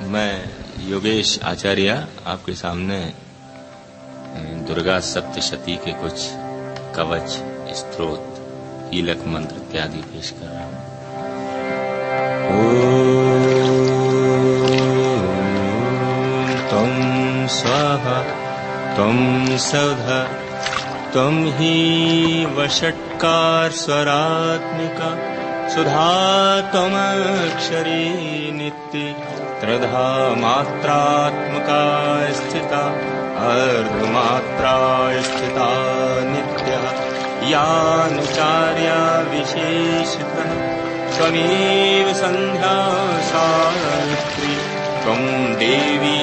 मैं योगेश आचार्य आपके सामने दुर्गा सप्तशती के कुछ कवच, स्तोत्र, कीलक मंत्र इत्यादि पेश कर रहा हूँ। ओम त्वं स्वाहा त्वं सौधा त्वं हि वषट्कार स्वरात्मिका सुधा त्वमक्षरी नित्य त्रिधा मात्रात्मका स्थिता अर्धमात्रा स्थिता नित्या यानुचार्या विशेषतः त्वमेव संध्या सावित्री त्वं देवी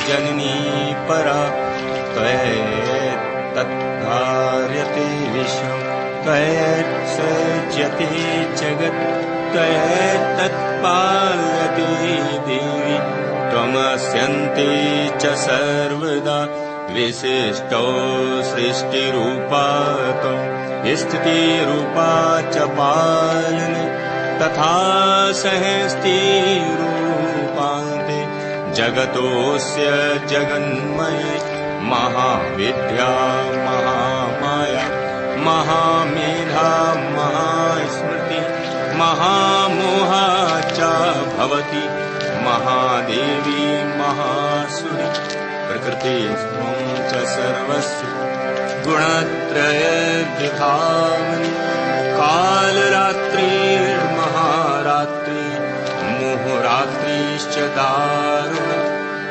जननी परा त्वयैतद्धार्यते विश्वं त्वयैत्सृज्यते जगत् त्वयैतत्पाल्यते देवी त्वमस्यन्ते च सर्वदा विशिष्टो सृष्टिरूपा त्वं स्थितिरूपा च पालने तथा सहस्तिरूपान्ते जगतोऽस्य जगन्मये महाविद्या महामाया महामेधा महास्मृति महामोहा च भवति महादेवी महासुरी प्रकृतिस्थं च सर्वस्य गुणत्रयविधामनि कालरात्रिर्महारात्रि मुहुरात्रिश्च दारुणा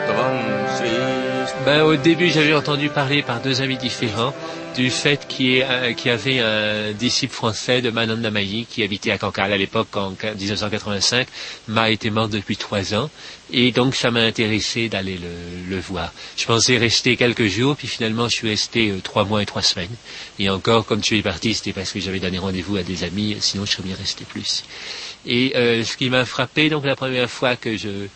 त्वं Shri. Au début, j'avais entendu parler par deux amis différents du fait qu'il y avait un disciple français de Mananda Mayi qui habitait à Cancale à l'époque, en 1985. Ma était mort depuis 3 ans, et donc ça m'a intéressé d'aller le voir. Je pensais rester quelques jours, puis finalement je suis resté 3 mois et 3 semaines. Et encore, comme tu es parti, c'était parce que j'avais donné rendez-vous à des amis, sinon je serais bien resté plus. Et ce qui m'a frappé, donc la première fois que je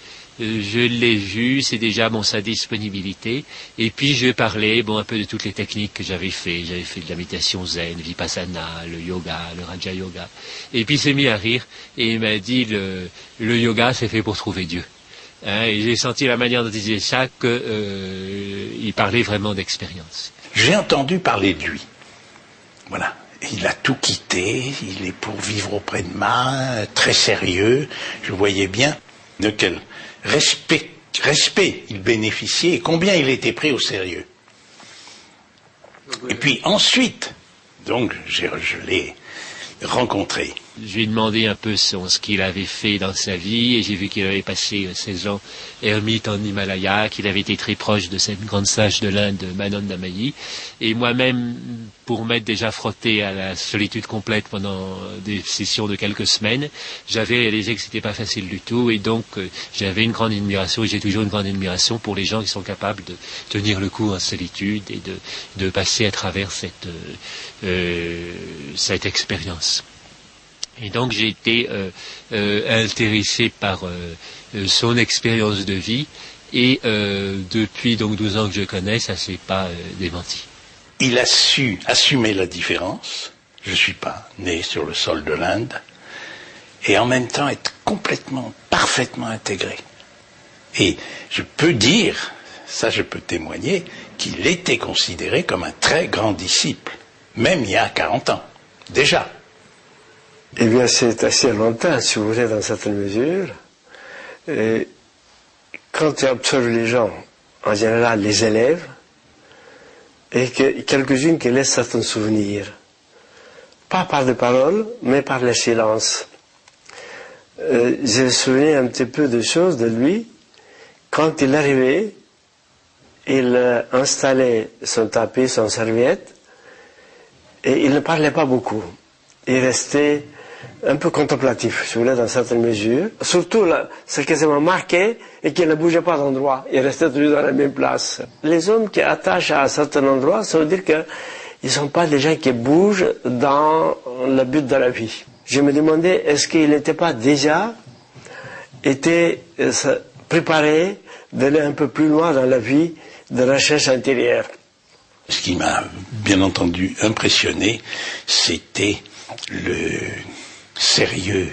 l'ai vu, c'est déjà sa disponibilité. Et puis je parlais un peu de toutes les techniques que j'avais fait. J'avais fait de la méditation zen, vipassana, le yoga, le raja yoga. Et puis il s'est mis à rire et il m'a dit le yoga c'est fait pour trouver Dieu. Et j'ai senti la manière dont il disait ça qu'il parlait vraiment d'expérience. J'ai entendu parler de lui. Voilà. Il a tout quitté, il est pour vivre auprès de Ma, très sérieux. Je voyais bien de quel respect il bénéficiait et combien il était pris au sérieux. Et puis ensuite, donc je l'ai rencontré. Je lui ai demandé un peu ce qu'il avait fait dans sa vie, et j'ai vu qu'il avait passé 16 ans ermite en Himalaya, qu'il avait été très proche de cette grande sage de l'Inde, Mananda Mayi. Et moi-même, pour m'être déjà frotté à la solitude complète pendant des sessions de quelques semaines, j'avais réalisé que c'était pas facile du tout, et donc j'avais une grande admiration, et j'ai toujours une grande admiration pour les gens qui sont capables de tenir le coup en solitude et de passer à travers cette expérience. Et donc j'ai été intéressé par son expérience de vie, et depuis donc 12 ans que je connais, ça s'est pas démenti. Il a su assumer la différence. Je suis pas né sur le sol de l'Inde, et en même temps être complètement, parfaitement intégré. Et je peux dire, ça je peux témoigner, qu'il était considéré comme un très grand disciple, même il y a 40 ans, déjà. Eh bien, c'est assez longtemps, si vous voulez, dans certaines mesures. Et quand tu observes les gens, en général les élèves, et quelques-unes qui laissent certains souvenirs, pas par des paroles, mais par le silence. J'ai souvenu un petit peu de choses de lui. Quand il arrivait, il installait son tapis, son serviette, et il ne parlait pas beaucoup. Il restait un peu contemplatif, si vous voulez, dans certaines mesures. Surtout, ce qui m'a marqué, et qu'il ne bougeait pas d'endroit. Il restait toujours dans la même place. Les hommes qui attachent à un certain endroit, ça veut dire qu'ils ne sont pas des gens qui bougent dans le but de la vie. Je me demandais, est-ce qu'il n'était pas déjà préparé d'aller un peu plus loin dans la vie de recherche intérieure. Ce qui m'a bien entendu impressionné, c'était le sérieux,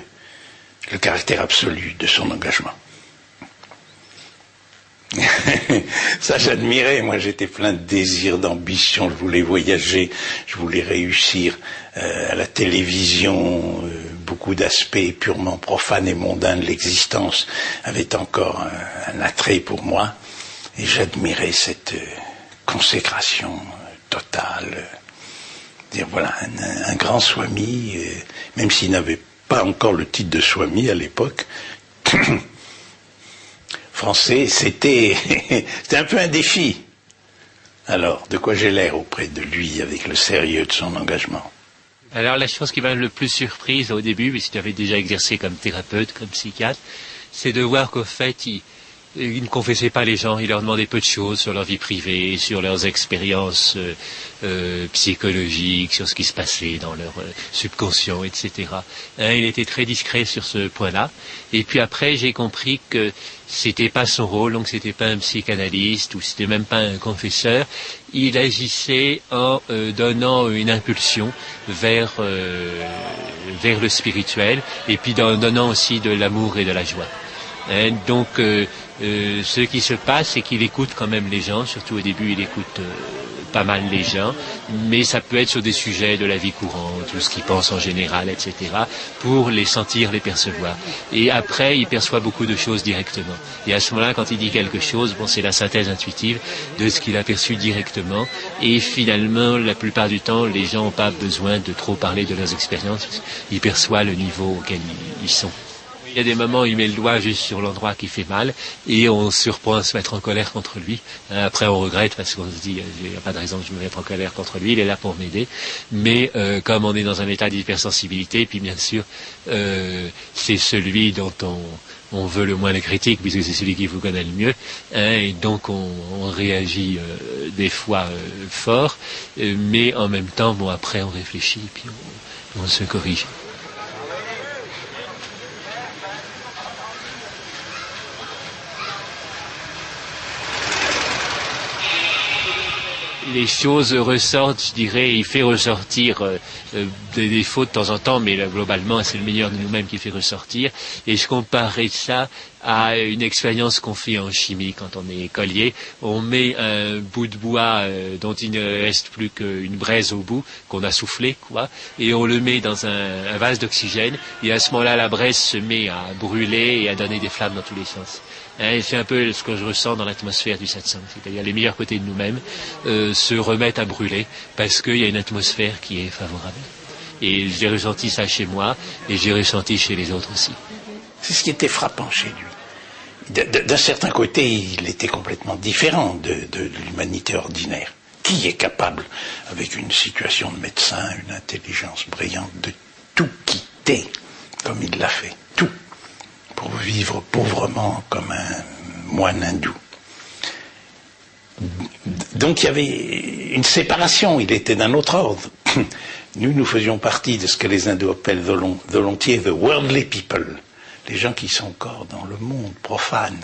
le caractère absolu de son engagement. Ça, j'admirais. Moi, j'étais plein de désirs, d'ambition. Je voulais voyager, je voulais réussir à la télévision. Beaucoup d'aspects purement profanes et mondains de l'existence avaient encore un attrait pour moi. Et j'admirais cette consécration totale. Dire, voilà, un grand swami, même s'il n'avait pas encore le titre de swami à l'époque, français, c'était un peu un défi. Alors, de quoi j'ai l'air auprès de lui avec le sérieux de son engagement? Alors la chose qui m'a le plus surprise au début, puisque tu avais déjà exercé comme thérapeute, comme psychiatre, c'est de voir qu'au fait, il ne confessait pas les gens, il leur demandait peu de choses sur leur vie privée, sur leurs expériences psychologiques, sur ce qui se passait dans leur subconscient, etc. Il était très discret sur ce point-là. Et puis après, j'ai compris que c'était pas son rôle, donc c'était pas un psychanalyste ou c'était même pas un confesseur. Il agissait en donnant une impulsion vers le spirituel et puis en donnant aussi de l'amour et de la joie. Donc ce qui se passe, c'est qu'il écoute quand même les gens, surtout au début il écoute pas mal les gens, mais ça peut être sur des sujets de la vie courante, tout ce qu'ils pensent en général, etc., pour les sentir, les percevoir. Et après, il perçoit beaucoup de choses directement. Et à ce moment-là, quand il dit quelque chose, bon, c'est la synthèse intuitive de ce qu'il a perçu directement. Et finalement, la plupart du temps, les gens n'ont pas besoin de trop parler de leurs expériences. Ils perçoivent le niveau auquel ils sont. Il y a des moments où il met le doigt juste sur l'endroit qui fait mal et on se surprend à se mettre en colère contre lui. Après on regrette parce qu'on se dit il n'y a pas de raison que je me mette en colère contre lui, il est là pour m'aider. Mais comme on est dans un état d'hypersensibilité, puis bien sûr c'est celui dont on veut le moins les critiques puisque c'est celui qui vous connaît le mieux, et donc on réagit des fois fort, mais en même temps bon après on réfléchit et puis on se corrige. Les choses ressortent, je dirais, il fait ressortir des défauts de temps en temps, mais là, globalement, c'est le meilleur de nous-mêmes qui fait ressortir. Et je comparais ça à une expérience qu'on fait en chimie quand on est écolier. On met un bout de bois dont il ne reste plus qu'une braise au bout, qu'on a soufflé, quoi, et on le met dans un vase d'oxygène, et à ce moment-là, la braise se met à brûler et à donner des flammes dans tous les sens. C'est un peu ce que je ressens dans l'atmosphère du satsang, c'est-à-dire les meilleurs côtés de nous-mêmes se remettent à brûler parce qu'il y a une atmosphère qui est favorable. Et j'ai ressenti ça chez moi et j'ai ressenti chez les autres aussi. C'est ce qui était frappant chez lui. D'un certain côté, il était complètement différent de l'humanité ordinaire. Qui est capable, avec une situation de médecin, une intelligence brillante, de tout quitter comme il l'a fait, tout, pour vivre pauvrement comme un moine hindou. Donc il y avait une séparation, il était d'un autre ordre. Nous faisions partie de ce que les hindous appellent volontiers the worldly people, les gens qui sont encore dans le monde profane.